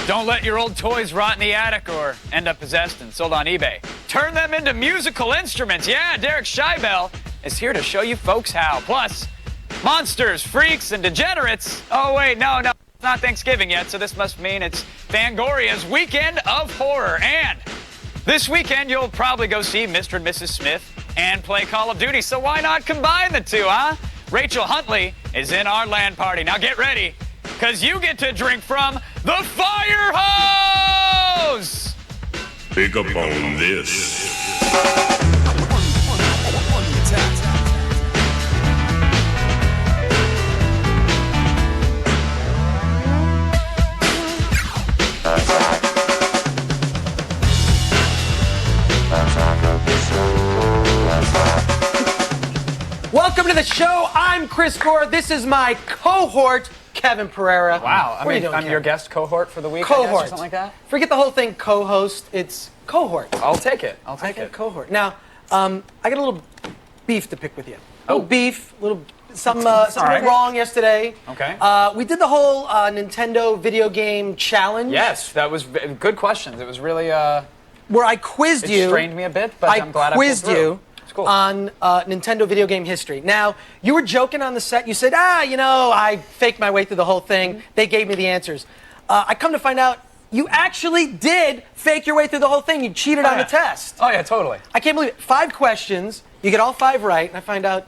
Don't let your old toys rot in the attic or end up possessed and sold on eBay. Turn them into musical instruments. Yeah, Derek Scheibel is here to show you folks how. Plus, monsters, freaks, and degenerates. Oh, wait, no, it's not Thanksgiving yet, so this must mean it's Fangoria's Weekend of Horror. And this weekend, you'll probably go see Mr. and Mrs. Smith and play Call of Duty, so why not combine the two, huh? Rachel Huntley is in our LAN party. Now get ready, because you get to drink from the fire hose! Pick up on this. Welcome to the show. I'm Chris Gore. This is my cohort, Kevin Pereira. Wow, What are you doing, I'm Kevin? your guest cohort for the week, I Cohort. guess, or something like that? Forget the whole thing co-host. It's cohort. I'll take it. I'll take Okay, it. cohort. Now, I got a little beef to pick with you. Oh. Something right. went wrong yesterday. Okay. We did the whole Nintendo video game challenge. Yes, that was good questions. It was really, Where I quizzed it you. strained me a bit, but I'm glad I quizzed pulled through. you It's cool. on Nintendo video game history. Now, you were joking on the set. You said, I faked my way through the whole thing. They gave me the answers. I come to find out you actually did fake your way through the whole thing. You cheated on the test. Oh, yeah, totally. I can't believe it. 5 questions. You get all 5 right, and I find out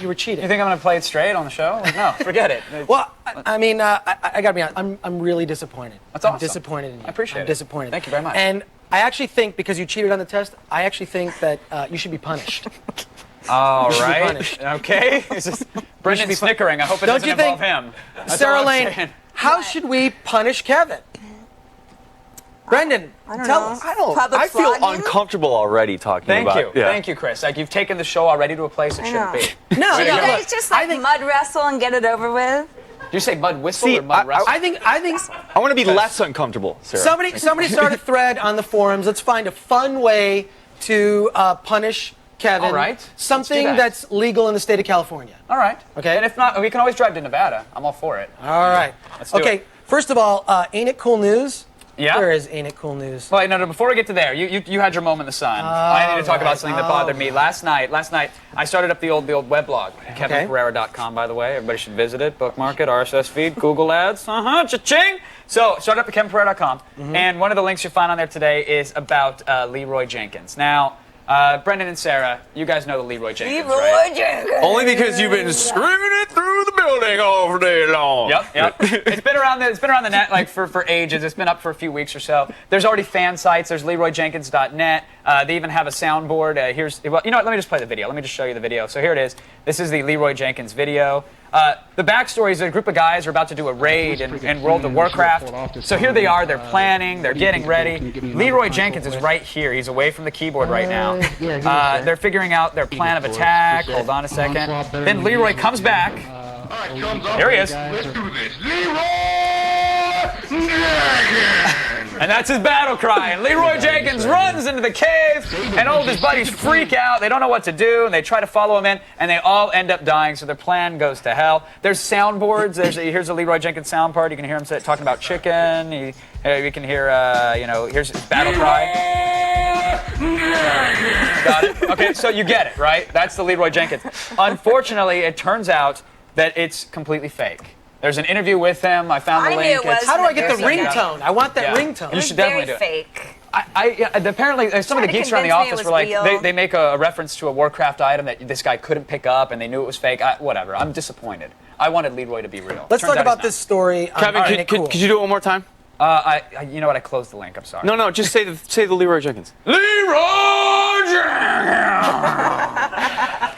you were cheating. You think I'm going to play it straight on the show? Like, no, forget it. Well, I mean, I got to be honest. I'm really disappointed. That's awesome. I'm disappointed in you. I appreciate it. I'm disappointed. Thank you very much. And I actually think, because you cheated on the test, I actually think that you should be punished. All should be right. punished. Okay. It's just Brendan snickering. I hope it Don't doesn't you think, involve him. That's Sarah all I'm Lane, saying. how should we punish Kevin? Brendan, tell us. I feel uncomfortable already talking Thank about you. it. Yeah. Thank you, Chris. Like, you've taken the show already to a place it shouldn't be. No, Way to go. look, It's just like mud wrestle and get it over with. Did you say mud whistle See, or mud wrestle? I think I want to be less uncomfortable, Sarah. somebody start a thread on the forums. Let's find a fun way to punish Kevin. All right. Let's do Something that. that's legal in the state of California. All right. Okay. And if not, we can always drive to Nevada. I'm all for it. All right. Let's do Okay. it. First of all, ain't it cool news? Yeah. Where is ain't it cool news? Well, no, before we get to there, you had your moment in the sun. I need to talk about something that bothered me. right. Last night, I started up the old weblog, kevinpereira.com, by the way. Everybody should visit it, bookmark it, RSS feed, Google ads, cha-ching. So, started up at kevinpereira.com, and one of the links you'll find on there today is about Leroy Jenkins. Now, Brendan and Sarah, you guys know the Leroy Jenkins, right? Jenkins. Only because you've been screaming it through the building all day long. Yep. It's been around the net like for ages. It's been up for a few weeks or so. There's already fan sites. There's LeroyJenkins.net. They even have a soundboard. You know what? Let me just play the video. Let me just show you the video. So here it is. This is the Leroy Jenkins video. The backstory is a group of guys are about to do a raid in World of Warcraft. So here they are. They're planning. They're getting ready. Leroy Jenkins is right here. He's away from the keyboard right now. They're figuring out their plan of attack. Hold on a second. Then Leroy comes back. Here he is. Let's do this. Leroy! And that's his battle cry. And Leroy Jenkins runs into the cave, and all of his buddies freak out. They don't know what to do, and they try to follow him in, and they all end up dying, so their plan goes to hell. There's soundboards. Here's a Leroy Jenkins sound part. You can hear him talking about chicken. You can hear, here's his battle cry. Got it? Okay, so you get it, right? That's the Leroy Jenkins. Unfortunately, it turns out that it's completely fake. There's an interview with him. I found the I knew link. it was. How do I get the Very ringtone? I want that Yeah. ringtone. You should definitely do it. fake. Apparently, some of the Trying to geeks around the convince me office it were was like, real. they make a reference to a Warcraft item that this guy couldn't pick up, and they knew it was fake. Whatever. I'm disappointed. I wanted Leroy to be real. Let's Turns talk out about he's this story. Kevin, Ain't It Cool. could you do it one more time? not. You know what? I closed the link. I'm sorry. No, just say the Leroy Jenkins. Leroy Jenkins!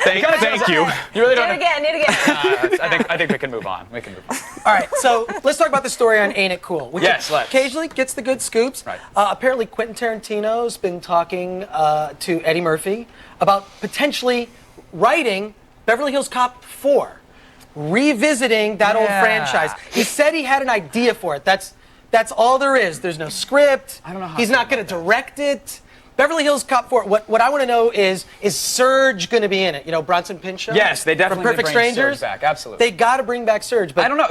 Thank you. You really Do don't it again. Do it again. I think we can move on. We can move on. All right, so let's talk about the story on Ain't It Cool. Which Yes, let's. occasionally gets the good scoops. Right. Apparently, Quentin Tarantino's been talking to Eddie Murphy about potentially writing Beverly Hills Cop 4, revisiting that old Yeah. franchise. He said he had an idea for it. That's all there is. There's no script. I don't know how He's I not feel going to direct it. Beverly Hills Cop 4. What I want to know is Surge going to be in it? You know, Bronson Pinchot. Yes, they definitely from Perfect bring Strangers Surge back. Absolutely. They got to bring back Surge. But I don't know.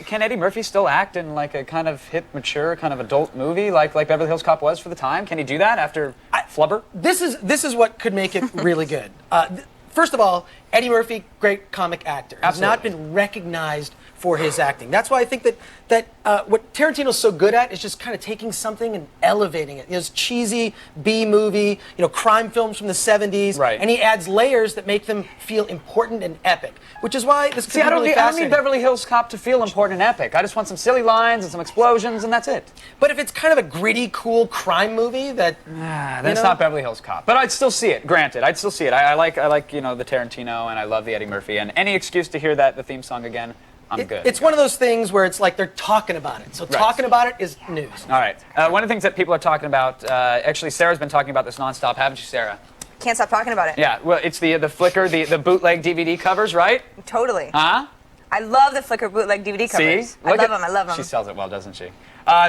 Can Eddie Murphy still act in like a kind of hip, mature, kind of adult movie like Beverly Hills Cop was for the time? Can he do that after Flubber? This is what could make it really good. First of all, Eddie Murphy, great comic actor, has not been recognized for his acting. That's why I think that what Tarantino's so good at is just kind of taking something and elevating it. You know, it's cheesy B-movie, crime films from the 70s, right. And he adds layers that make them feel important and epic, which is why this could be really I don't fascinating. need Beverly Hills Cop to feel important and epic. I just want some silly lines and some explosions, and that's it. But if it's kind of a gritty, cool crime movie that... then it's not Beverly Hills Cop. But I'd still see it, granted. I'd still see it. I like the Tarantino, and I love the Eddie Murphy, and any excuse to hear the theme song again, I'm good. It's one of those things where it's like they're talking about it. So talking about it is news. All right. One of the things that people are talking about, actually Sarah's been talking about this nonstop, haven't you, Sarah? Can't stop talking about it. Yeah, well, it's the Flickr, the bootleg DVD covers, right? Totally. Huh? I love the Flickr bootleg DVD covers. See? I love them. She sells it well, doesn't she?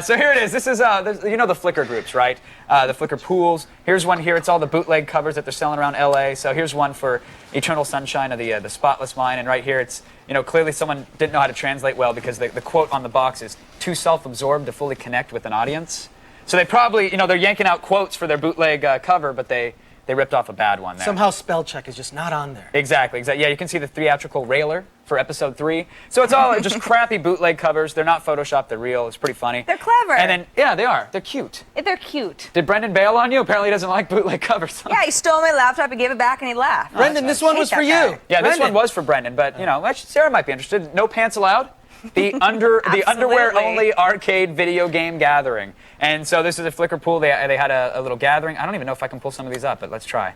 So here it is. This is, you know the Flickr groups, right? The Flickr pools. Here's one here. It's all the bootleg covers that they're selling around LA. So here's one for Eternal Sunshine of the Spotless Mind. And right here, it's, clearly someone didn't know how to translate well because the quote on the box is too self-absorbed to fully connect with an audience. So they probably, they're yanking out quotes for their bootleg cover, but they ripped off a bad one there. Somehow spell check is just not on there. Exactly. Yeah, you can see the theatrical railer for episode 3. So it's all just crappy bootleg covers. They're not photoshopped. They're real. It's pretty funny. They're clever. And then, yeah, they are. They're cute. They're cute. Did Brendan bail on you? Apparently he doesn't like bootleg covers. Yeah, he stole my laptop, he gave it back, and he laughed. Brendan, this one was for you. Yeah, this Brendan. one was for Brendan, but, Sarah might be interested. No pants allowed. The underwear-only arcade video game gathering. And so this is a Flickr pool. They had a little gathering. I don't even know if I can pull some of these up, but let's try.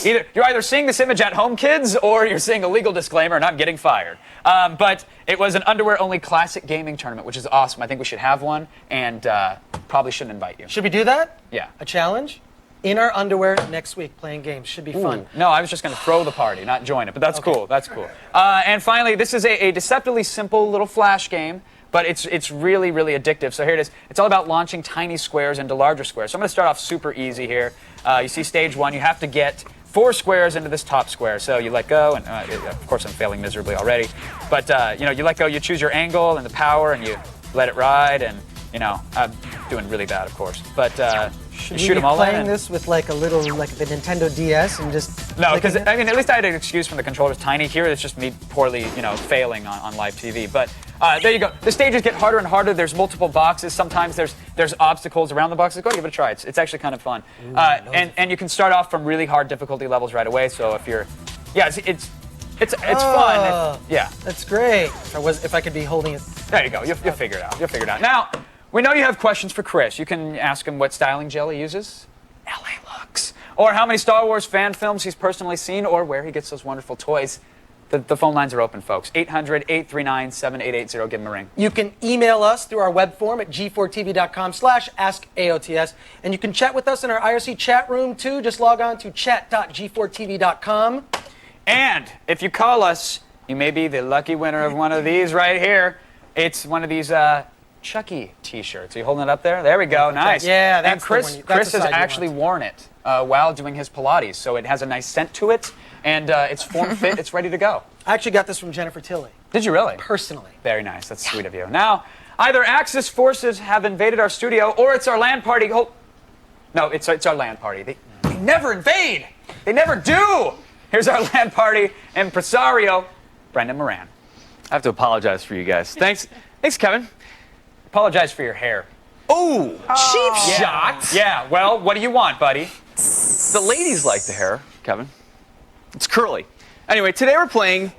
You're either seeing this image at home, kids, or you're seeing a legal disclaimer and I'm getting fired. But it was an underwear-only classic gaming tournament, which is awesome. I think we should have one, and probably shouldn't invite you. Should we do that? Yeah. A challenge? In our underwear next week playing games. Should be fun. No, I was just going to throw the party, not join it, but that's cool. That's cool. And finally, this is a deceptively simple little flash game, but it's really, really addictive. So here it is. It's all about launching tiny squares into larger squares. So I'm going to start off super easy here. You see stage 1. You have to get 4 squares into this top square. So you let go, and of course I'm failing miserably already. But you let go, you choose your angle and the power, and you let it ride, and I'm doing really bad, of course. But you shoot them all in. Playing this with like the Nintendo DS and just... No, because at least I had an excuse from the controller's tiny. Here it's just me poorly, failing on live TV. But there you go. The stages get harder and harder. There's multiple boxes. Sometimes there's obstacles around the boxes. Go give it a try. It's actually kind of fun. And you can start off from really hard difficulty levels right away. So if you're, it's fun. Yeah. That's great. If I could be holding it. There you go. You'll figure it out. You'll figure it out. Now, we know you have questions for Chris. You can ask him what styling gel he uses, LA looks, or how many Star Wars fan films he's personally seen, or where he gets those wonderful toys. The phone lines are open, folks. 800-839-7880. Give him a ring. You can email us through our web form at g4tv.com/askaots. And you can chat with us in our IRC chat room, too. Just log on to chat.g4tv.com. And if you call us, you may be the lucky winner of one of these right here. It's one of these Chucky T-shirts. Are you holding it up there? There we go. Nice. Yeah, that's and Chris has actually worn it while doing his Pilates, so it has a nice scent to it, and it's form fit. It's ready to go. I actually got this from Jennifer Tilly. Did you really? Personally. Very nice. That's sweet of you. Now, either Axis forces have invaded our studio, or it's our land party. No, it's our land party. They never invade. They never do. Here's our land party impresario, Brendan Moran. I have to apologize for you guys. Thanks, Kevin. Apologize for your hair. Oh, cheap Yeah. shot. Yeah, well, what do you want, buddy? The ladies like the hair, Kevin. It's curly. Anyway, today we're playing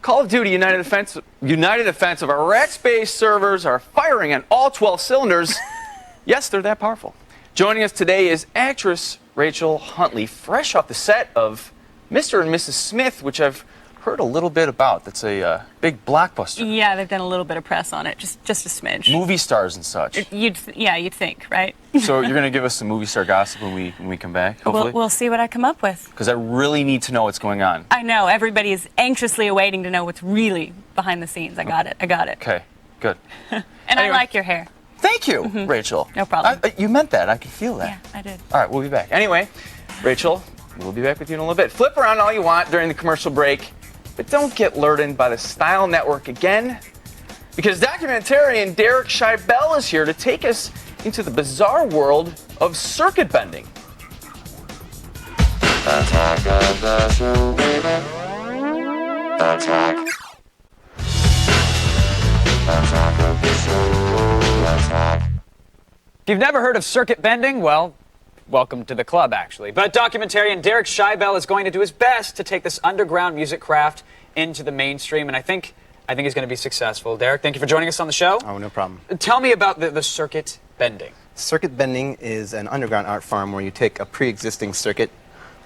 Call of Duty United Offensive. Our Rack-based servers are firing on all 12 cylinders. Yes, they're that powerful. Joining us today is actress Rachel Huntley, fresh off the set of Mr. and Mrs. Smith, which I've heard a little bit about. That's a big blockbuster. Yeah, they've done a little bit of press on it, just a smidge. Movie stars and such. You'd think, right? So you're going to give us some movie star gossip when we come back, hopefully? We'll see what I come up with. Because I really need to know what's going on. I know, everybody is anxiously awaiting to know what's really behind the scenes. I got it. Okay, good. And I like your hair. Thank you, Rachel. No problem. You meant that. I can feel that. Yeah, I did. All right, we'll be back. Anyway, Rachel, we'll be back with you in a little bit. Flip around all you want during the commercial break, but don't get lured in by the Style Network again, because documentarian Derek Scheibel is here to take us into the bizarre world of circuit bending. Attack of the show, baby. Attack. Attack of the show. Attack. If you've never heard of circuit bending, well, welcome to the club, actually. But documentarian Derek Scheibel is going to do his best to take this underground music craft into the mainstream, and I think he's going to be successful. Derek, thank you for joining us on the show. Oh, no problem. Tell me about the circuit bending. Circuit bending is an underground art form where you take a pre-existing circuit,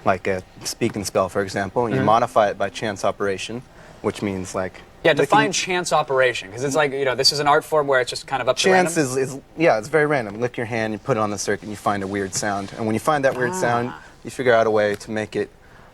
like a speak and spell, for example, and you modify it by chance operation, which means like... Yeah, define chance operation, because it's like, this is an art form where it's just kind of up to random. Chance is, it's very random. Lick your hand, you put it on the circuit, and you find a weird sound. And when you find that weird sound, you figure out a way to make it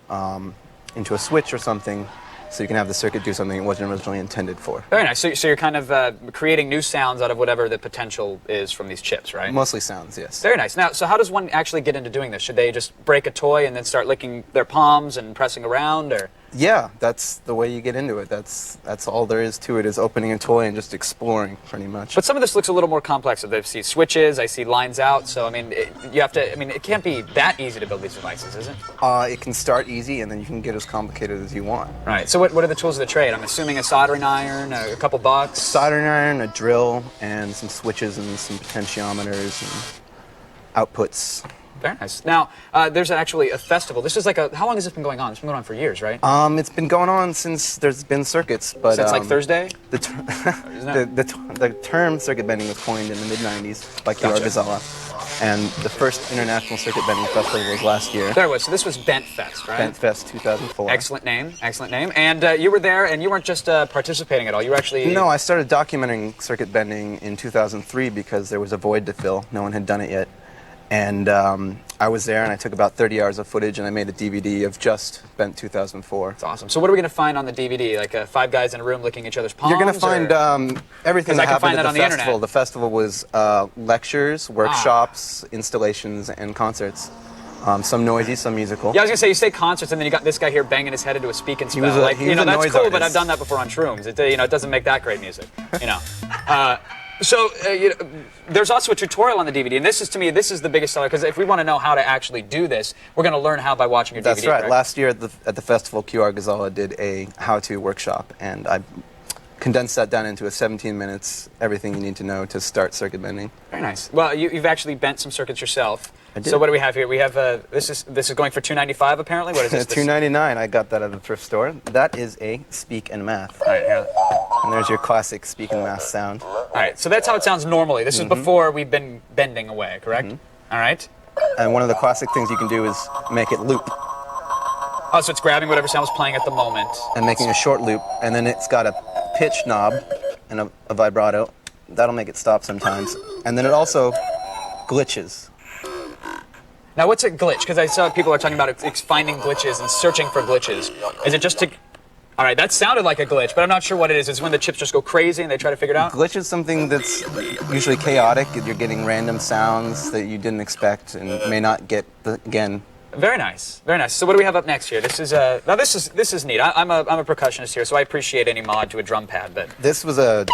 into a switch or something, so you can have the circuit do something it wasn't originally intended for. Very nice. So you're kind of creating new sounds out of whatever the potential is from these chips, right? Mostly sounds, yes. Very nice. Now, so how does one actually get into doing this? Should they just break a toy and then start licking their palms and pressing around, or? Yeah, that's the way you get into it. That's all there is to it, is opening a toy and just exploring, pretty much. But some of this looks a little more complex. I see switches, I see lines out, so I mean, it can't be that easy to build these devices, is it? It can start easy, and then you can get as complicated as you want. Right. So what are the tools of the trade? I'm assuming a soldering iron, a couple bucks? Soldering iron, a drill, and some switches and some potentiometers and outputs. Very nice. Now, there's actually a festival. This is like how long has this been going on? It's been going on for years, right? It's been going on since there's been circuits, but since like Thursday? The term circuit bending was coined in the mid-90s by Gore and the first International Circuit Bending Festival was last year. There it was. So this was Bent Fest, right? Bent Fest 2004. Excellent name. Excellent name. And you were there, and you weren't just participating at all. You were actually... No, I started documenting circuit bending in 2003 because there was a void to fill. No one had done it yet. And I was there, and I took about 30 hours of footage, and I made a DVD of just Bent 2004. That's awesome. So what are we going to find on the DVD? Like 5 guys in a room licking each other's palms? You're going to find everything that happened at the festival. Internet. The festival was lectures, workshops, installations, and concerts. Some noisy, some musical. Yeah, I was going to say, you say concerts, and then you got this guy here banging his head into a speak and spell. He was a that's noise cool, artist. But I've done that before on shrooms. It doesn't make that great music, So there's also a tutorial on the DVD, and this is the biggest seller, because if we want to know how to actually do this, we're going to learn how by watching your DVD. That's right. Correct? Last year at the festival, QR Ghazala did a how-to workshop, and I condensed that down into 17 minutes, everything you need to know to start circuit bending. Very nice. Well, you've actually bent some circuits yourself. I did. So what do we have here? We have this is going for $2.95 apparently. What is this? $2.99. I got that at a thrift store. That is a Speak and Math. All right, here. And there's your classic Speak and Math sound. All right, so that's how it sounds normally. This is before we've been bending away, correct? All right. And one of the classic things you can do is make it loop. Oh, so it's grabbing whatever sound was playing at the moment. And making a short loop, and then it's got a pitch knob and a vibrato. That'll make it stop sometimes. And then it also glitches. Now, what's a glitch? Because I saw people are talking about it's finding glitches and searching for glitches. Is it just to... All right, that sounded like a glitch, but I'm not sure what it is. It's when the chips just go crazy and they try to figure it out? Glitch is something that's usually chaotic. You're getting random sounds that you didn't expect and may not get again. Very nice, very nice. So what do we have up next here? This is this is neat. I'm a percussionist here, so I appreciate any mod to a drum pad. But this was a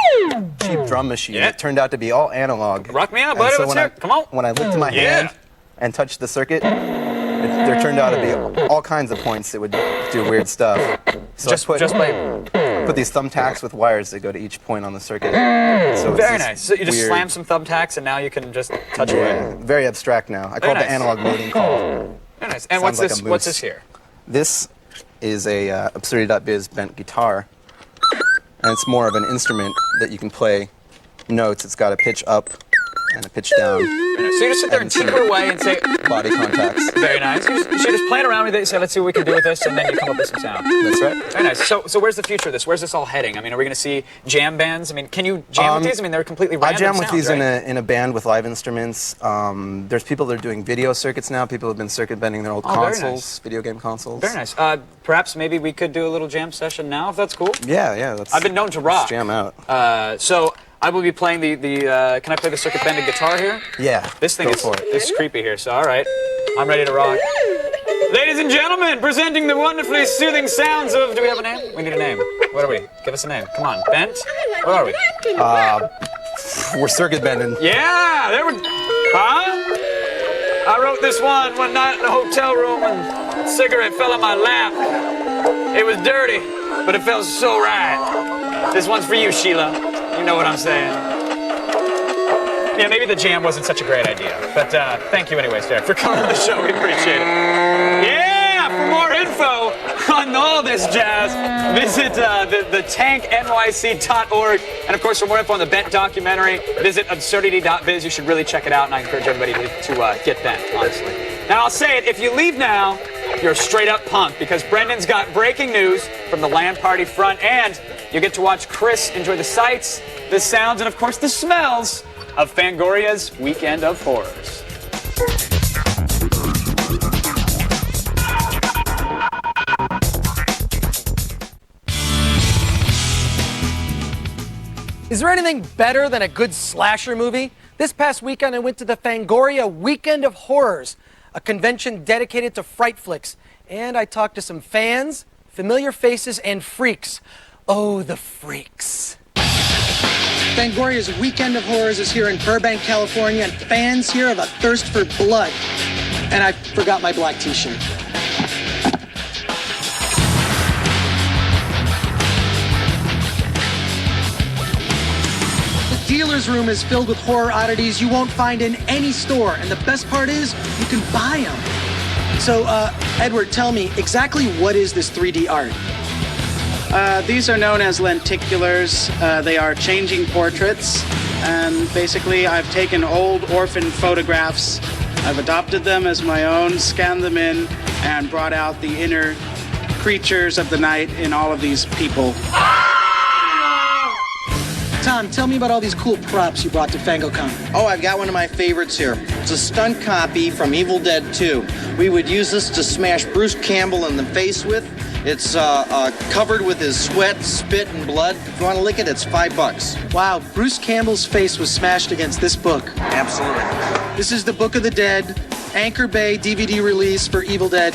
cheap drum machine. Yeah. It turned out to be all analog. Rock me out, buddy. So Let's hear it. Come on. When I lifted my hand and touched the circuit, there turned out to be all kinds of points that would do weird stuff. So I put these thumbtacks with wires that go to each point on the circuit. So very nice. So you just slam some thumbtacks, and now you can just touch away. Very abstract now. I call it the analog mating call. Very nice. And what's this? What's this here? This is a Absurdity.biz bent guitar, and it's more of an instrument that you can play notes. It's got a pitch up and a pitch down. So you just sit there and tinker away and say body contacts. Very nice. So you're just playing around with it, say, let's see what we can do with this, and then you come up with some sound. That's right. Very nice. So where's the future of this? Where's this all heading? I mean, are we going to see jam bands? I mean, can you jam with these? I mean, they're completely random I jam with sounds, these right? in a band with live instruments. There's people that are doing video circuits now. People have been circuit bending their old consoles, nice. video game consoles. Very nice. Perhaps maybe we could do a little jam session now, if that's cool. Yeah. I've been known to rock. Let's jam out. So I will be playing the can I play the circuit bending guitar here? Yeah. This thing go is for it. this is creepy here, so all right. I'm ready to rock. Ladies and gentlemen, presenting the wonderfully soothing sounds of, do we have a name? We need a name. What are we? Give us a name. Come on, Bent? What are we? We're circuit bending. Yeah, there we Huh? I wrote this one night in a hotel room and a cigarette fell on my lap. It was dirty, but it felt so right. This one's for you, Sheila. You know what I'm saying. Yeah, maybe the jam wasn't such a great idea, but thank you anyways, Derek, for coming on the show. We appreciate it. Yeah, for more info on all this jazz, visit the tanknyc.org. And of course, for more info on the Bent documentary, visit absurdity.biz. You should really check it out, and I encourage everybody to get Bent, honestly. Now, I'll say it, if you leave now, you're a straight-up punk, because Brendan's got breaking news from the LAN party front, and you get to watch Chris enjoy the sights, the sounds, and of course the smells of Fangoria's Weekend of Horrors. Is there anything better than a good slasher movie? This past weekend, I went to the Fangoria Weekend of Horrors, a convention dedicated to fright flicks. And I talked to some fans, familiar faces, and freaks. Oh, the freaks. Fangoria's Weekend of Horrors is here in Burbank, California, and fans here have a thirst for blood. And I forgot my black t-shirt. The dealer's room is filled with horror oddities you won't find in any store, and the best part is you can buy them. So, Edward, tell me, exactly what is this 3D art? These are known as lenticulars. They are changing portraits, and basically I've taken old orphan photographs, I've adopted them as my own, scanned them in, and brought out the inner creatures of the night in all of these people. Tom, tell me about all these cool props you brought to FangoCon. Oh, I've got one of my favorites here. It's a stunt copy from Evil Dead 2. We would use this to smash Bruce Campbell in the face with. It's covered with his sweat, spit, and blood. If you want to lick it, it's $5. Wow, Bruce Campbell's face was smashed against this book. Absolutely. This is the Book of the Dead, Anchor Bay DVD release for Evil Dead.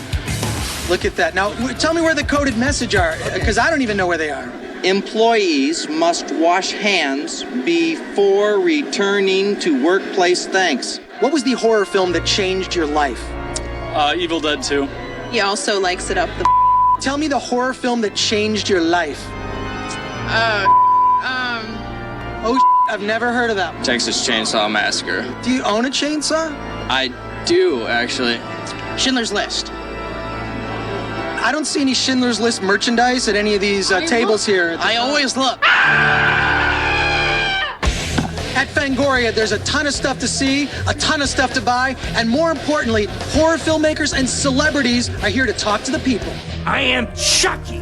Look at that. Now, tell me where the coded message are, because I don't even know where they are. Employees must wash hands before returning to workplace. Thanks. What was the horror film that changed your life? Evil Dead 2. He also likes it up the Tell me the horror film that changed your life. Oh, I've never heard of that. Texas Chainsaw Massacre. Do you own a chainsaw? I do, actually. Schindler's List. I don't see any Schindler's List merchandise at any of these tables here. I always look. At Fangoria, there's a ton of stuff to see, a ton of stuff to buy, and more importantly, horror filmmakers and celebrities are here to talk to the people. I am Chucky,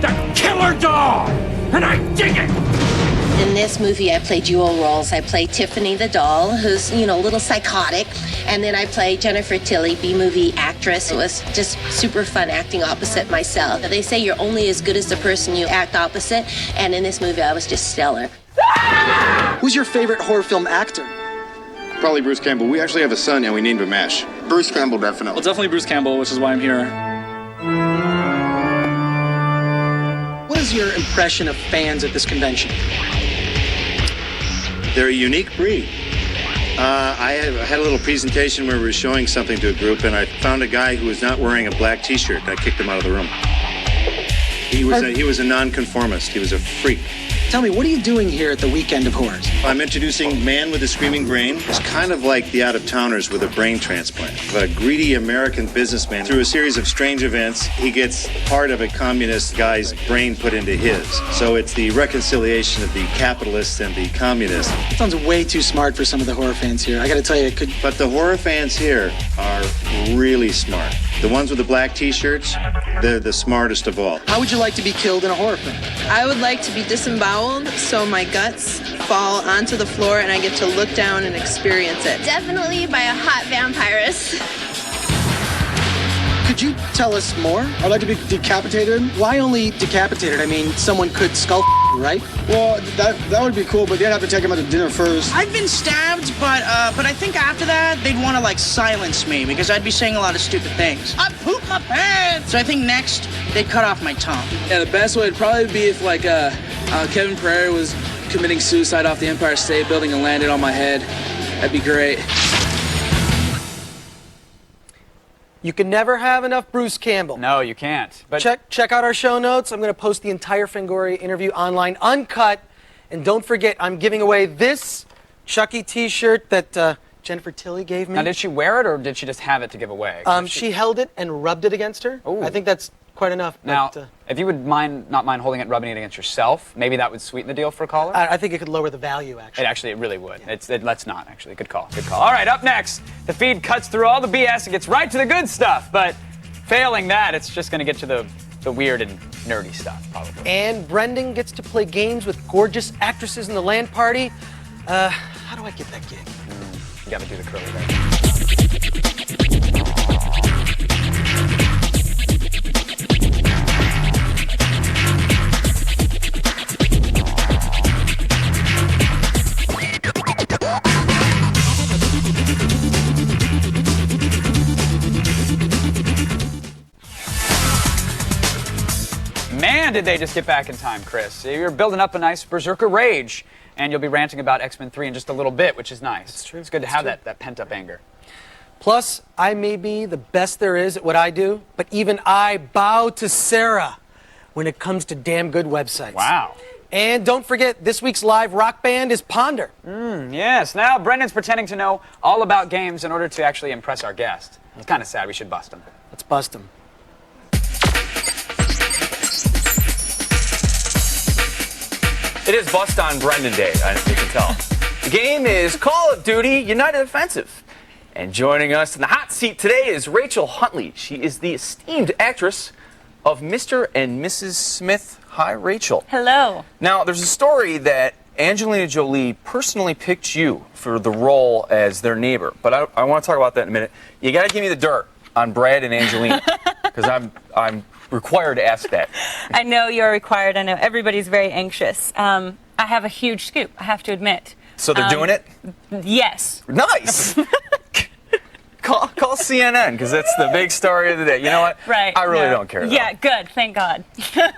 the killer dog, and I dig it. In this movie, I played dual roles. I played Tiffany the doll, who's, a little psychotic. And then I played Jennifer Tilly, B-movie actress. It was just super fun acting opposite myself. They say you're only as good as the person you act opposite. And in this movie, I was just stellar. Who's your favorite horror film actor? Probably Bruce Campbell. We actually have a son, and we named him Ash. Bruce Campbell, definitely. Well, definitely Bruce Campbell, which is why I'm here. What is your impression of fans at this convention? They're a unique breed. I had a little presentation where we were showing something to a group, and I found a guy who was not wearing a black T-shirt. I kicked him out of the room. He was a nonconformist. He was a freak. Tell me, what are you doing here at the Weekend of Horrors? I'm introducing Man with a Screaming Brain. It's kind of like the out-of-towners with a brain transplant. But a greedy American businessman, through a series of strange events, he gets part of a communist guy's brain put into his. So it's the reconciliation of the capitalist and the communist. Sounds way too smart for some of the horror fans here. I gotta tell you, it could... But the horror fans here are really smart. The ones with the black T-shirts, they're the smartest of all. How would you like to be killed in a horror film? I would like to be disemboweled so my guts fall onto the floor and I get to look down and experience it. Definitely by a hot vampirist. Could you tell us more? I'd like to be decapitated. Why only decapitated? I mean, someone could skull right? Well, that would be cool, but they'd have to take him out to dinner first. I've been stabbed, but I think after that they'd want to like silence me because I'd be saying a lot of stupid things. I pooped my pants. So I think next they'd cut off my tongue. Yeah, the best way would probably be if like Kevin Pereira was committing suicide off the Empire State Building and landed on my head. That'd be great. You can never have enough Bruce Campbell. No, you can't. But check out our show notes. I'm going to post the entire Fangoria interview online, uncut. And don't forget, I'm giving away this Chucky T-shirt that Jennifer Tilly gave me. Now, did she wear it, or did she just have it to give away? She held it and rubbed it against her. Ooh. I think that's quite enough. Now, but, if you would not mind holding it and rubbing it against yourself, maybe that would sweeten the deal for a caller? I think it could lower the value, actually. It really would. Yeah. Let's not, actually. Good call. Good call. All right, up next, the feed cuts through all the BS and gets right to the good stuff. But failing that, it's just going to get to the weird and nerdy stuff, probably. And Brendan gets to play games with gorgeous actresses in the land party. How do I get that gig? You got to do the curly there. Man, did they just get back in time, Chris. You're building up a nice berserker rage, and you'll be ranting about X-Men 3 in just a little bit, which is nice. It's true. It's good to have that pent-up anger. Plus, I may be the best there is at what I do, but even I bow to Sarah when it comes to damn good websites. Wow. And don't forget, this week's live rock band is Ponder. Yes. Now, Brendan's pretending to know all about games in order to actually impress our guest. It's kind of sad. We should bust him. Let's bust him. It is Bust on Brendan Day, you can tell. The game is Call of Duty United Offensive. And joining us in the hot seat today is Rachel Huntley. She is the esteemed actress of Mr. and Mrs. Smith. Hi, Rachel. Hello. Now, there's a story that Angelina Jolie personally picked you for the role as their neighbor. But I want to talk about that in a minute. You got to give me the dirt on Brad and Angelina, because I'm required to ask that. I know you're required. I know everybody's very anxious. I have a huge scoop, I have to admit. So they're doing it? Yes. Nice. Call CNN, because that's the big story of the day. You know what? Right. I really don't care, though. Yeah, good. Thank God.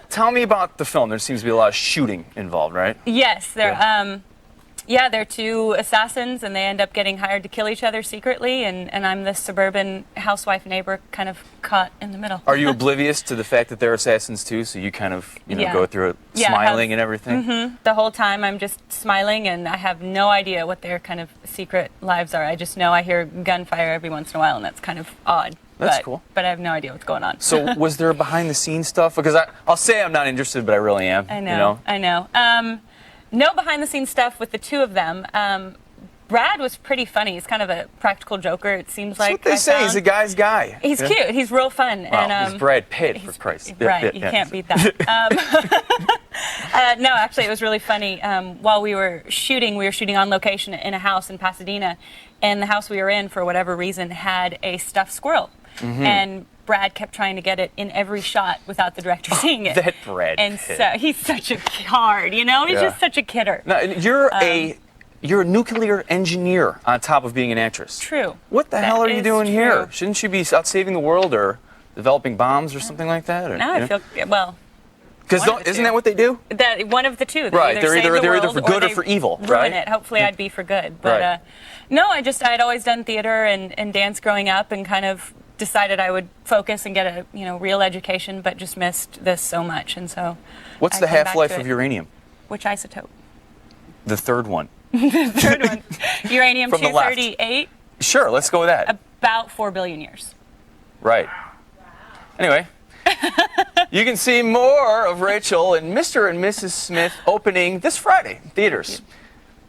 Tell me about the film. There seems to be a lot of shooting involved, right? Yes, they're two assassins, and they end up getting hired to kill each other secretly, and I'm this suburban housewife neighbor kind of caught in the middle. Are you oblivious to the fact that they're assassins too, so you kind of, go through it smiling and everything? The whole time I'm just smiling, and I have no idea what their kind of secret lives are. I just know I hear gunfire every once in a while, and that's kind of odd. That's cool. But I have no idea what's going on. So was there behind-the-scenes stuff? Because I'll say I'm not interested, but I really am. I know. You know? I know. No behind-the-scenes stuff with the two of them. Brad was pretty funny. He's kind of a practical joker, it seems like. That's what they say. He's a guy's guy. He's cute. He's real fun. Well, and, he's Brad Pitt, for Christ. Right. You can't beat that. No, actually, it was really funny. While we were shooting on location in a house in Pasadena, and the house we were in, for whatever reason, had a stuffed squirrel. And Brad kept trying to get it in every shot without the director seeing it. That Brad And Pitt. so he's such a card, you know? He's just such a kidder. Now, you're a nuclear engineer on top of being an actress. True. What the hell are you doing here? true. Shouldn't you be out saving the world or developing bombs or something like that? Or, Now I feel, well... Because isn't that what they do? That one of the two. They Right, they're save either the world for good or they for evil, ruin right? it. Hopefully, I'd be for good. But Right. No, I'd always done theater and dance growing up, and kind of decided I would focus and get a real education, but just missed this so much, and so. What's I the came back half-life to of it. uranium? Which isotope? The third one. The third one, uranium From the left. 238. Sure, let's go with that. About 4 billion years. Right. Anyway, you can see more of Rachel and Mr. and Mrs. Smith opening this Friday in theaters.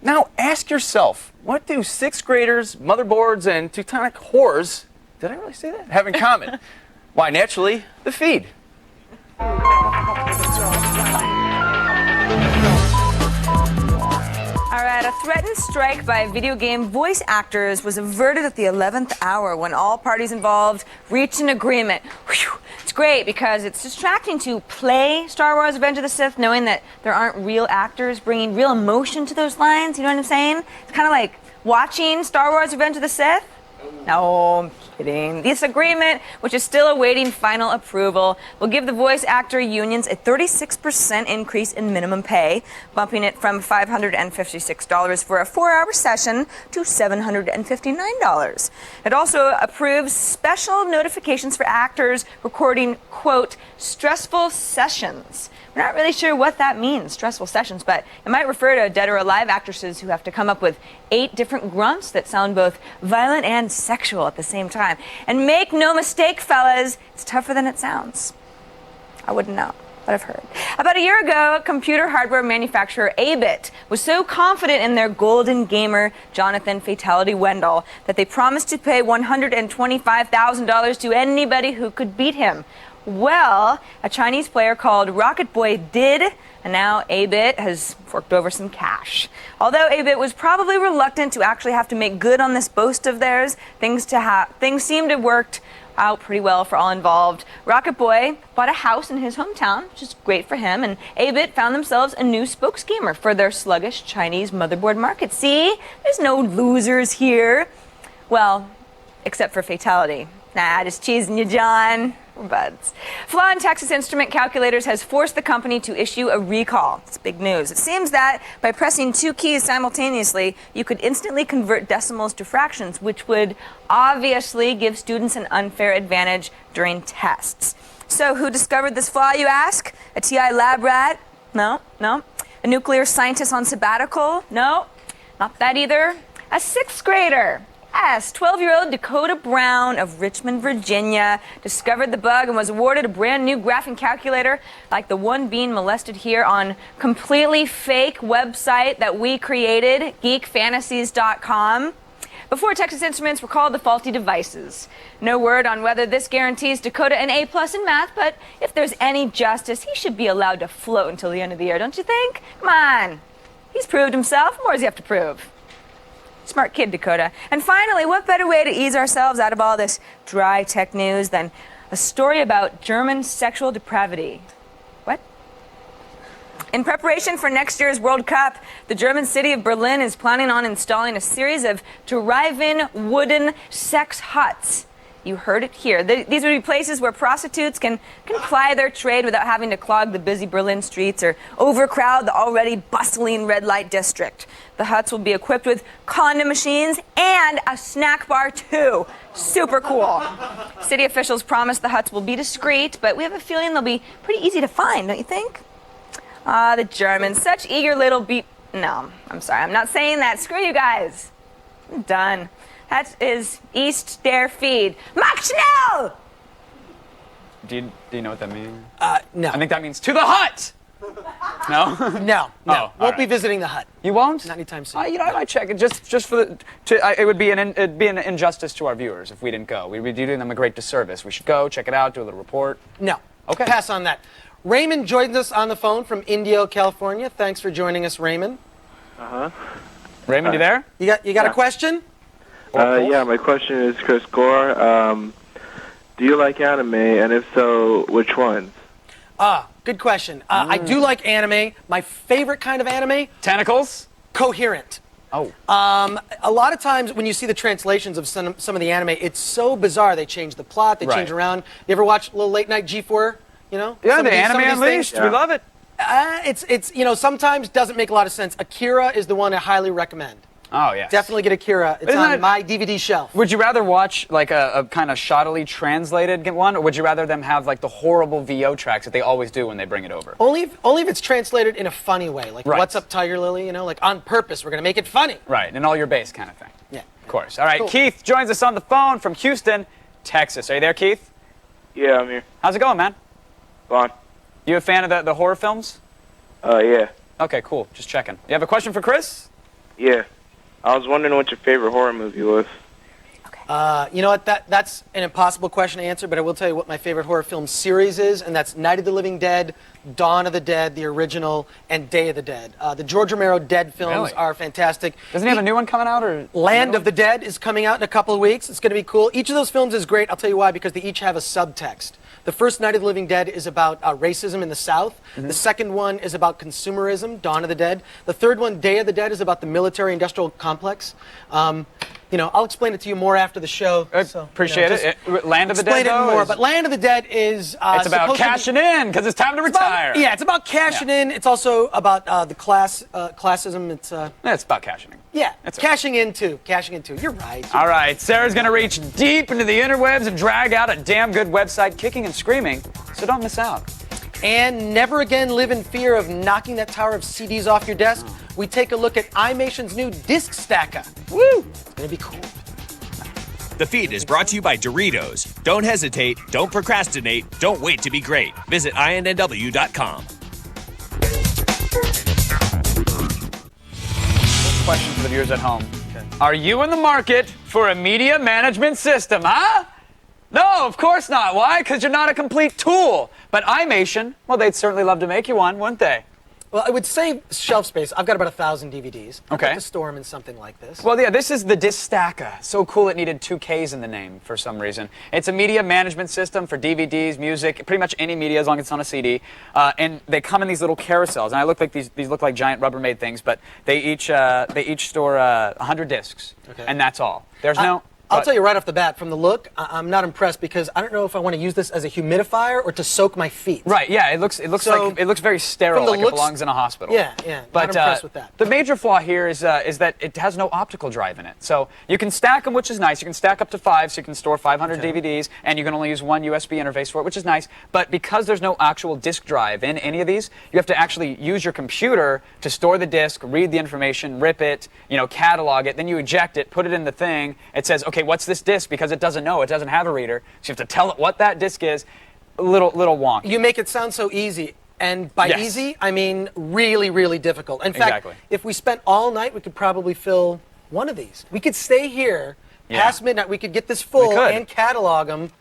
Now, ask yourself, what do sixth graders, motherboards, and Teutonic whores, did I really say that, have in common? Why, naturally, the feed. All right, A threatened strike by video game voice actors was averted at the 11th hour when all parties involved reached an agreement. Whew. It's great because it's distracting to play Star Wars Revenge of the Sith knowing that there aren't real actors bringing real emotion to those lines. You know what I'm saying? It's kind of like watching Star Wars Revenge of the Sith. No, I'm kidding. This agreement, which is still awaiting final approval, will give the voice actor unions a 36% increase in minimum pay, bumping it from $556 for a 4-hour session to $759. It also approves special notifications for actors recording, quote, stressful sessions. We're not really sure what that means, stressful sessions, but it might refer to dead or alive actresses who have to come up with 8 different grunts that sound both violent and sexual at the same time. And make no mistake, fellas, it's tougher than it sounds. I wouldn't know, but I've heard. About a year ago, computer hardware manufacturer Abit was so confident in their golden gamer, Jonathan Fatality Wendell, that they promised to pay $125,000 to anybody who could beat him. Well, a Chinese player called Rocket Boy did, and now Abit has forked over some cash. Although Abit was probably reluctant to actually have to make good on this boast of theirs, things seem to have worked out pretty well for all involved. Rocket Boy bought a house in his hometown, which is great for him, and Abit found themselves a new spokesgamer for their sluggish Chinese motherboard market. See, there's no losers here. Well, except for Fatality. Nah, just cheesing you, John. We're buds. Flaw in Texas Instrument Calculators has forced the company to issue a recall. It's big news. It seems that by pressing 2 keys simultaneously, you could instantly convert decimals to fractions, which would obviously give students an unfair advantage during tests. So who discovered this flaw, you ask? A TI lab rat? No. A nuclear scientist on sabbatical? No, not that either. A 6th grader. Yes, 12-year-old Dakota Brown of Richmond, Virginia, discovered the bug and was awarded a brand new graphing calculator like the one being molested here on completely fake website that we created, geekfantasies.com. Before Texas Instruments recalled the faulty devices. No word on whether this guarantees Dakota an A+ in math, but if there's any justice, he should be allowed to float until the end of the year, don't you think? Come on. He's proved himself. What more does he have to prove? Smart kid, Dakota. And finally, what better way to ease ourselves out of all this dry tech news than a story about German sexual depravity? What? In preparation for next year's World Cup, the German city of Berlin is planning on installing a series of drive-in wooden sex huts. You heard it here. These would be places where prostitutes can ply their trade without having to clog the busy Berlin streets or overcrowd the already bustling red light district. The huts will be equipped with condom machines and a snack bar too. Super cool. City officials promise the huts will be discreet, but we have a feeling they'll be pretty easy to find, don't you think? Ah, the Germans, such eager little No, I'm sorry, I'm not saying that. Screw you guys. I'm done. That is East der Feed. Mach schnell! Do you know what that means? No. I think that means to the hut! No? No. Oh, Won't be visiting the hut. You won't? Not anytime soon. I might check it just for the. It'd be an injustice to our viewers if we didn't go. We'd be doing them a great disservice. We should go, check it out, do a little report. No. Okay. Pass on that. Raymond joins us on the phone from Indio, California. Thanks for joining us, Raymond. Raymond, you there? You got a question? Yeah, my question is, Chris Gore, do you like anime, and if so, which ones? Good question. I do like anime. My favorite kind of anime? Tentacles? Coherent. Oh. A lot of times when you see the translations of some of the anime, it's so bizarre. They change the plot, they change around. You ever watch a little late night G4? You know? Yeah, the Anime Unleashed. We love it. It's sometimes doesn't make a lot of sense. Akira is the one I highly recommend. Oh, yeah. Definitely get Akira. It's on my DVD shelf. Would you rather watch like a kind of shoddily translated one, or would you rather them have like the horrible VO tracks that they always do when they bring it over? Only if it's translated in a funny way. Like, what's up, Tiger Lily? You know, like on purpose. We're going to make it funny. Right, and all your bass kind of thing. Yeah. Of course. All right, Cool. Keith joins us on the phone from Houston, Texas. Are you there, Keith? Yeah, I'm here. How's it going, man? Fine. You a fan of the horror films? Yeah. Okay, cool. Just checking. You have a question for Chris? Yeah. I was wondering what your favorite horror movie was. You know what? That's an impossible question to answer, but I will tell you what my favorite horror film series is, and that's Night of the Living Dead, Dawn of the Dead, the original, and Day of the Dead. The George Romero Dead films are fantastic. Doesn't he have a new one coming out? Or Land of the Dead is coming out in a couple of weeks. It's going to be cool. Each of those films is great. I'll tell you why, because they each have a subtext. The first Night of the Living Dead is about racism in the South. The second one is about consumerism, Dawn of the Dead. The third one, Day of the Dead, is about the military-industrial complex. You know, I'll explain it to you more after the show. So, Appreciate it. Land of the Dead, explain it more. But Land of the Dead is it's about cashing in because it's time to retire. It's about cashing in. It's also about the classism. It's about cashing in. Yeah, it's cashing in too. Cashing in too. You're right. All right, Sarah's gonna reach deep into the interwebs and drag out a damn good website, kicking and screaming. So don't miss out. And never again live in fear of knocking that tower of CDs off your desk. We take a look at iMation's new disc stacker. Woo! It's gonna be cool. The feed is brought to you by Doritos. Don't hesitate, don't procrastinate, don't wait to be great. Visit INNW.com. Question for the viewers at home. Are you in the market for a media management system, huh? No, of course not. Why? Because you're not a complete tool. But iMation, well, they'd certainly love to make you one, wouldn't they? Well, it would save shelf space. I've got about 1,000 DVDs. I'd Okay. like to store them in something like this. Well, yeah, this is the disc stacker. So cool it needed 2 Ks in the name for some reason. It's a media management system for DVDs, music, pretty much any media as long as it's on a CD. And they come in these little carousels. And I look like these look like giant Rubbermaid things, but they each store 100 discs. Okay. And that's all. There's no. I'll tell you right off the bat, from the look, I'm not impressed because I don't know if I want to use this as a humidifier or to soak my feet. Right, yeah, it looks very sterile, like it belongs in a hospital. Yeah, But not impressed with that. the major flaw here is that it has no optical drive in it. So you can stack them, which is nice. You can stack up to 5, so you can store 500 DVDs, and you can only use one USB interface for it, which is nice. But because there's no actual disk drive in any of these, you have to actually use your computer to store the disk, read the information, rip it, catalog it, then you eject it, put it in the thing. It says, okay, what's this disk? Because it doesn't know, it doesn't have a reader. So you have to tell it what that disk is. A little wonky. You make it sound so easy. And by easy, I mean really, really difficult. In fact, if we spent all night, we could probably fill one of these. We could stay here past midnight. We could get this full and catalog them.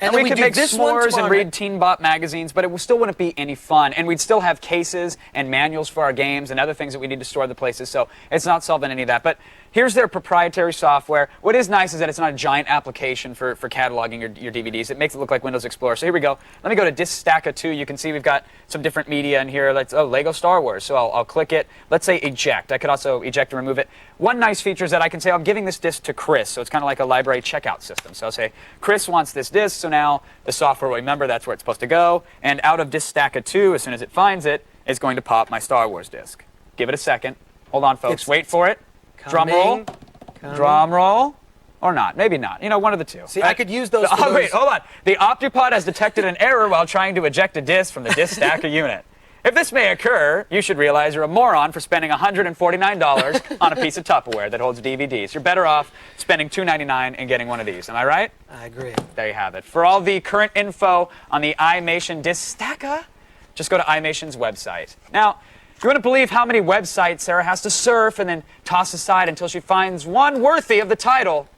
And we could make s'mores and read Teen Bop magazines, but it still wouldn't be any fun. And we'd still have cases and manuals for our games and other things that we need to store the places. So it's not solving any of that. But here's their proprietary software. What is nice is that it's not a giant application for cataloging your DVDs. It makes it look like Windows Explorer. So here we go. Let me go to Disc Stacker 2. You can see we've got some different media in here. Lego Star Wars. So I'll click it. Let's say eject. I could also eject and remove it. One nice feature is that I can say I'm giving this disc to Chris. So it's kind of like a library checkout system. So I'll say, Chris wants this disc. So now the software will remember that's where it's supposed to go. And out of Disc Stacker 2, as soon as it finds it, it's going to pop my Star Wars disc. Give it a second. Hold on, folks. Wait for it. Drum roll. Drum roll. Or not. Maybe not. One of the two. See, I could use those. Wait, hold on. The Optipod has detected an error while trying to eject a disc from the disc stacker unit. If this may occur, you should realize you're a moron for spending $149 on a piece of Tupperware that holds DVDs. You're better off spending $2.99 and getting one of these. Am I right? I agree. There you have it. For all the current info on the iMation disc stacker, just go to iMation's website. Now, you wouldn't believe how many websites Sarah has to surf and then toss aside until she finds one worthy of the title.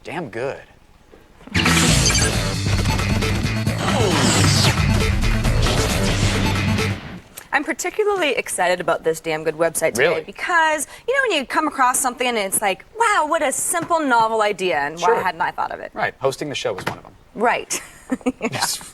Damn good. I'm particularly excited about this damn good website today because, when you come across something and it's like, wow, what a simple, novel idea, and why hadn't I thought of it? Right. Hosting the show was one of them. Right.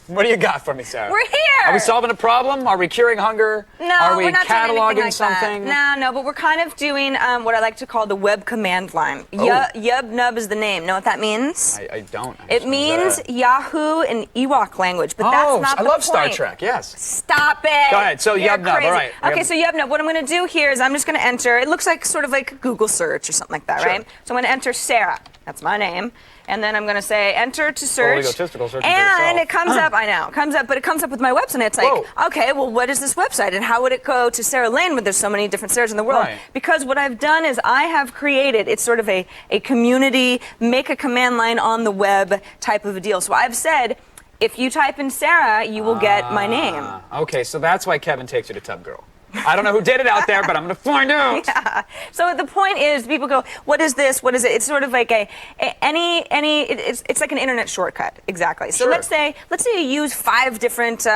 What do you got for me, Sarah? We're here! Are we solving a problem? Are we curing hunger? No, Are we we're not cataloging doing something? That. No, but we're kind of doing what I like to call the web command line. Yubnub is the name. Know what that means? I don't. It means Yahoo in Ewok language, but that's not the point. I love Star Trek, yes. Stop it! Go ahead, so Yubnub, all right. Okay, so Yubnub, what I'm going to do here is I'm just going to enter, it looks like sort of like a Google search or something like that, right? So I'm going to enter Sarah. That's my name. And then I'm going to say enter to search. Egotistical search and it comes up, I know, but it comes up with my website. It's like, okay, well, what is this website? And how would it go to Sarah Lane when there's so many different Sarahs in the world? Right. Because what I've done is I have created, it's sort of a community, make a command line on the web type of a deal. So I've said, if you type in Sarah, you will get my name. Okay, so that's why Kevin takes you to Tub Girl. I don't know who did it out there, but I'm going to find out. Yeah. So the point is, people go, "What is this? What is it?" It's sort of like it's like an internet shortcut. Exactly. So Sure. let's say you use 5 different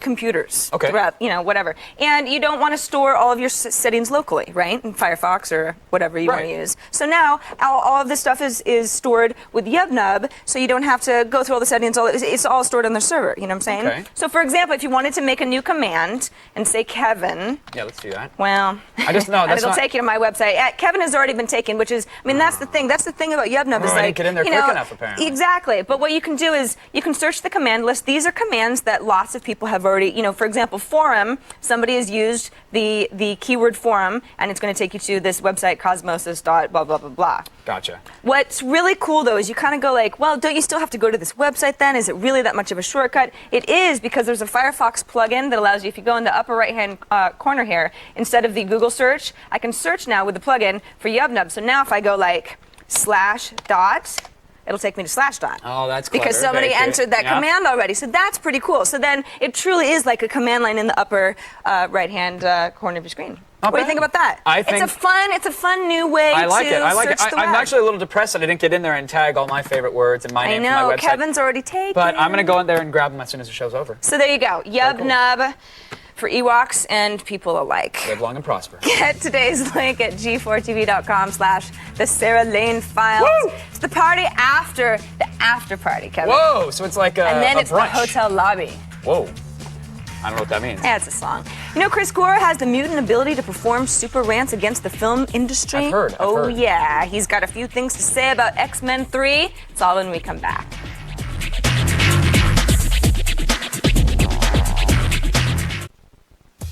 computers. Okay. Throughout, whatever, and you don't want to store all of your settings locally, right? In Firefox or whatever you want to use. So now all of this stuff is stored with Yubnub, so you don't have to go through all the settings. It's all stored on the server. You know what I'm saying? Okay. So for example, if you wanted to make a new command and say Kevin. Yeah, let's do that. Well, I just know that's it'll not... take you to my website. Kevin has already been taken, which is, that's the thing. That's the thing about Yubnub is I didn't get in there quick enough, apparently. Exactly. But what you can do is you can search the command list. These are commands that lots of people have already, for example, forum. Somebody has used the keyword forum, and it's going to take you to this website, cosmosis. Blah blah blah blah. Gotcha. What's really cool though is you kind of go like, well, don't you still have to go to this website then? Is it really that much of a shortcut? It is, because there's a Firefox plugin that allows you, if you go in the upper right-hand corner here, instead of the Google search, I can search now with the plugin for Yubnub. So now if I go like /dot, it'll take me to /dot. Oh, that's clever. Because somebody Very entered that yeah. command already. So that's pretty cool. So then it truly is like a command line in the upper right-hand corner of your screen. What do you think about that? I think it's a fun new way I like to it. I like search it. the I'm web. actually a little depressed that I didn't get in there and tag all my favorite words and my name I for my know, website. Kevin's already taken. But I'm going to go in there and grab them as soon as the show's over. So there you go. Yubnub for Ewoks and people alike. Live long and prosper. Get today's link at g4tv.com/the Sarah Lane Files. Woo! It's the party after the after party, Kevin. Whoa, so it's like a And then a it's brunch. the hotel lobby. Whoa. I don't know what that means. Yeah, it's a song. Chris Gore has the mutant ability to perform super rants against the film industry. I've Oh, heard. yeah. He's got a few things to say about X-Men 3. It's all when we come back.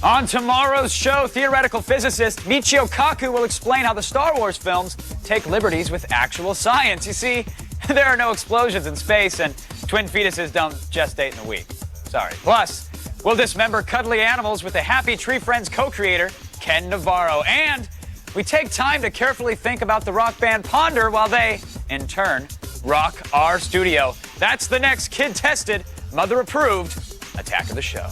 On tomorrow's show, theoretical physicist Michio Kaku will explain how the Star Wars films take liberties with actual science. You see, there are no explosions in space, and twin fetuses don't gestate in a week. Sorry. Plus, we'll dismember cuddly animals with the Happy Tree Friends co-creator, Ken Navarro. And we take time to carefully think about the rock band Ponder while they, in turn, rock our studio. That's the next kid-tested, mother-approved Attack of the Show.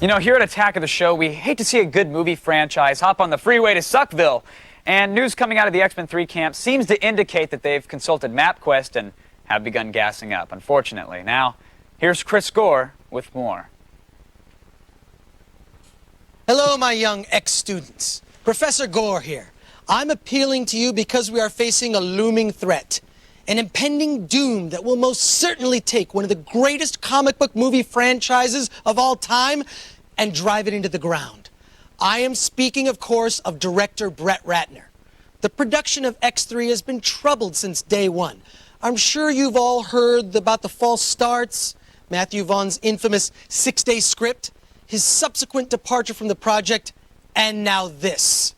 Here at Attack of the Show, we hate to see a good movie franchise hop on the freeway to Suckville. And news coming out of the X-Men 3 camp seems to indicate that they've consulted MapQuest and have begun gassing up, unfortunately. Now, here's Chris Gore with more. Hello, my young ex-students. Professor Gore here. I'm appealing to you because we are facing a looming threat. An impending doom that will most certainly take one of the greatest comic book movie franchises of all time and drive it into the ground. I am speaking, of course, of director Brett Ratner. The production of X3 has been troubled since day one. I'm sure you've all heard about the false starts, Matthew Vaughn's infamous 6-day script, his subsequent departure from the project, and now this.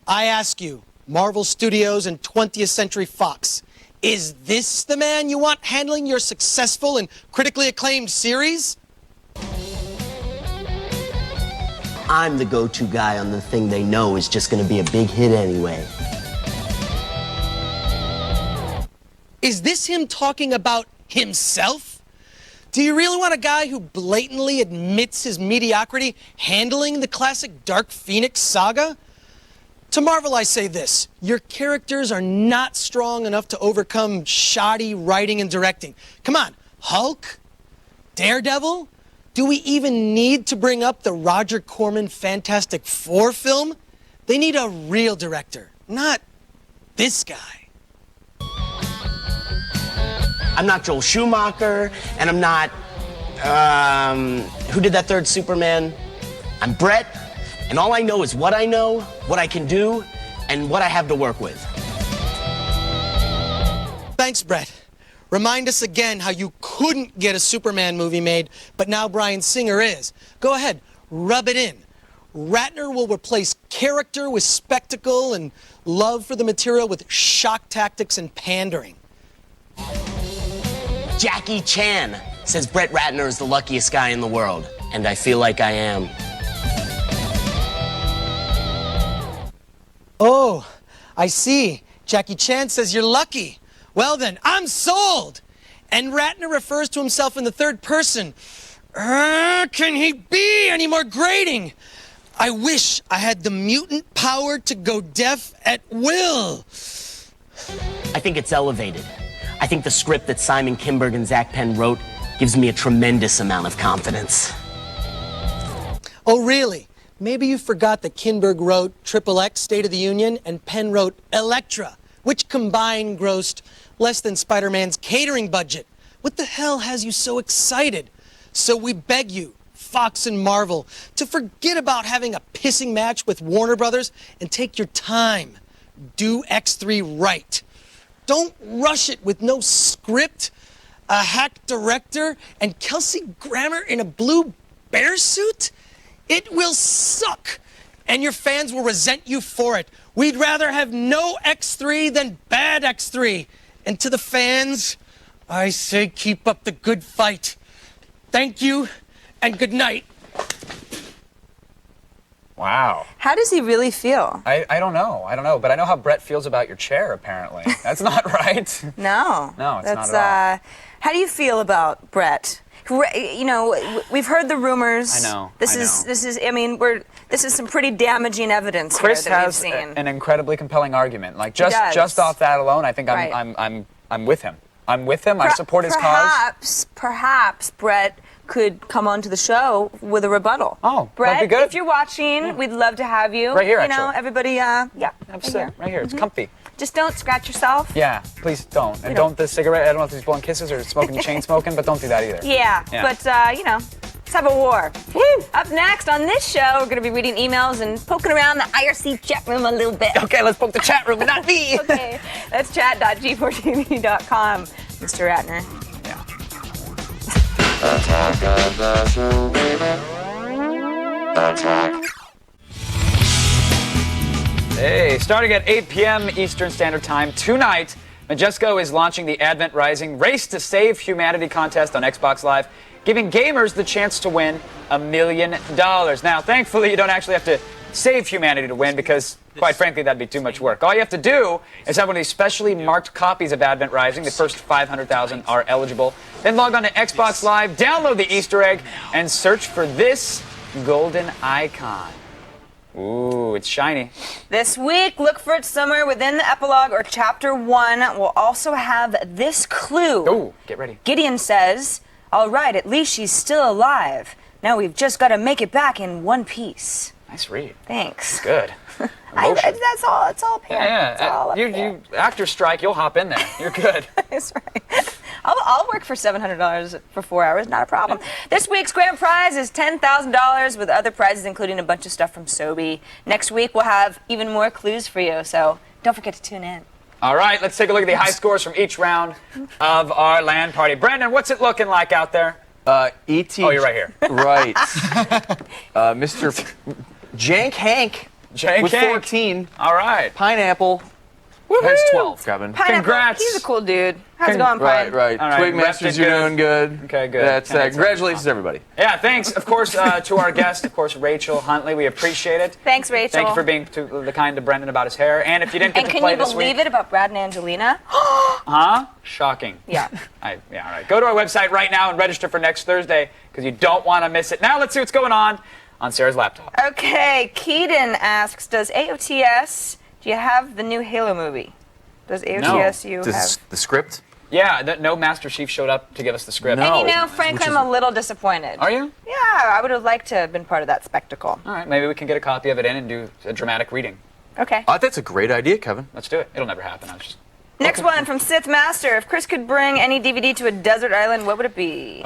I ask you, Marvel Studios and 20th Century Fox, is this the man you want handling your successful and critically acclaimed series? I'm the go-to guy on the thing they know is just going to be a big hit anyway. Is this him talking about himself? Do you really want a guy who blatantly admits his mediocrity handling the classic Dark Phoenix saga? To Marvel, I say this. Your characters are not strong enough to overcome shoddy writing and directing. Come on, Hulk? Daredevil? Do we even need to bring up the Roger Corman Fantastic Four film? They need a real director, not this guy. I'm not Joel Schumacher, and I'm not, who did that third Superman? I'm Brett, and all I know is what I know, what I can do, and what I have to work with. Thanks, Brett. Remind us again how you couldn't get a Superman movie made, but now Bryan Singer is. Go ahead, rub it in. Ratner will replace character with spectacle and love for the material with shock tactics and pandering. Jackie Chan says Brett Ratner is the luckiest guy in the world, and I feel like I am. Oh, I see. Jackie Chan says you're lucky. Well then, I'm sold! And Ratner refers to himself in the third person. Can he be any more grating? I wish I had the mutant power to go deaf at will. I think it's elevated. I think the script that Simon Kinberg and Zach Penn wrote gives me a tremendous amount of confidence. Oh, really? Maybe you forgot that Kinberg wrote XXX State of the Union and Penn wrote Elektra, which combined grossed less than Spider-Man's catering budget. What the hell has you so excited? So we beg you, Fox and Marvel, to forget about having a pissing match with Warner Brothers and take your time. Do X3 right. Don't rush it with no script, a hack director, and Kelsey Grammer in a blue bear suit. It will suck, and your fans will resent you for it. We'd rather have no X3 than bad X3. And to the fans, I say keep up the good fight. Thank you, and good night. Wow. How does he really feel? I don't know, but I know how Brett feels about your chair, apparently. That's not right. No. No, it's That's, not at all. How do you feel about Brett? You know, we've heard the rumors. I know. This is. I mean, this is some pretty damaging evidence Chris here that has we've seen. an incredibly compelling argument. Like just off that alone, I think I'm with him. I'm with him. I support his cause. Perhaps Brett could come onto the show with a rebuttal. Oh, Brett, that'd be good. if you're watching, we'd love to have you. Right here, You know, actually. everybody. Yeah. Right here. It's comfy. Just don't scratch yourself. Yeah, please don't. And don't the cigarette. I don't know if he's blowing kisses or smoking chain smoking, but don't do that either. Yeah. But you know, let's have a war. Woo! Up next on this show, we're going to be reading emails and poking around the IRC chat room a little bit. Okay, let's poke the chat room, but not me. Okay, that's chat.g4tv.com. Mr. Ratner. Attack of the show, baby. Attack. Hey, starting at 8 p.m. Eastern Standard Time tonight, Majesco is launching the Advent Rising Race to Save Humanity contest on Xbox Live, giving gamers the chance to win $1 million. Now, thankfully, you don't actually have to save humanity to win because, quite frankly, that'd be too much work. All you have to do is have one of these specially marked copies of Advent Rising. The first 500,000 are eligible. Then log on to Xbox Live, download the Easter egg, and search for this golden icon. Ooh, it's shiny. This week, look for it somewhere within the epilogue or chapter 1. We'll also have this clue. Ooh, get ready. Gideon says, all right, at least she's still alive. Now we've just got to make it back in one piece. Nice read. Thanks. Good. That's all. It's all apparent. Yeah. It's all up you actor strike, you'll hop in there. You're good. That's right. I'll work for $700 for 4 hours, not a problem. This week's grand prize is $10,000 with other prizes, including a bunch of stuff from Sobe. Next week, we'll have even more clues for you, so don't forget to tune in. All right, let's take a look at the high scores from each round of our LAN party. Brandon, what's it looking like out there? E.T. Oh, you're right here. Right. Mr. Jank Hank with 14. All right. Pineapple has 12, Kevin. Pineapple, Congrats. He's a cool dude. How's it going, Pine? Right. All right, Twig Masters, you're doing good. Okay, good. That's congratulations, everybody. Yeah, thanks, of course, to our guest, of course, Rachel Huntley. We appreciate it. Thanks, Rachel. Thank you for being the kind to Brendan about his hair. And if you didn't get to play this week... And can you believe it about Brad and Angelina? Huh? Shocking. Yeah. All right. Go to our website right now and register for next Thursday because you don't want to miss it. Now let's see what's going on Sarah's laptop. Okay, Keaton asks, does AOTS, do you have the new Halo movie? Does AOTS you have? The script? Yeah, no Master Chief showed up to give us the script. And you know, frankly, I'm a little disappointed. Are you? Yeah, I would have liked to have been part of that spectacle. All right, maybe we can get a copy of it in and do a dramatic reading. Okay. That's a great idea, Kevin. Let's do it. It'll never happen. Next one from Sith Master. If Chris could bring any DVD to a desert island, what would it be?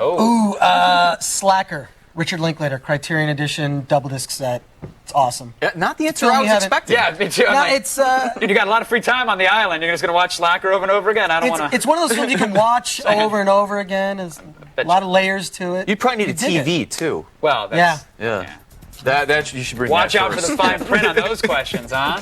Slacker. Richard Linklater, Criterion Edition, double disc set. It's awesome. Not the answer I was expecting. Yeah, me too. Dude, you got a lot of free time on the island. You're just going to watch Slacker over and over again? I don't want to... It's one of those films you can watch over and over again. There's a lot of layers to it. You probably need a TV, too. Well, that's... Yeah. That you should bring Watch that out first. for the fine print on those questions, huh?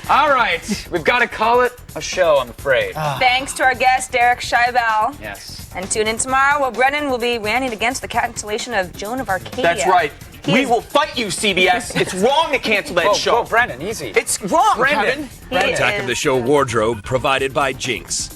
All right. We've got to call it a show, I'm afraid. Thanks to our guest, Derek Scheibel. Yes. And tune in tomorrow where Brennan will be ranting against the cancellation of Joan of Arcadia. That's right. We will fight you, CBS. It's wrong to cancel that show. Brendan, easy. It's wrong, Brendan. Kevin. Attack of the Show wardrobe provided by Jinx.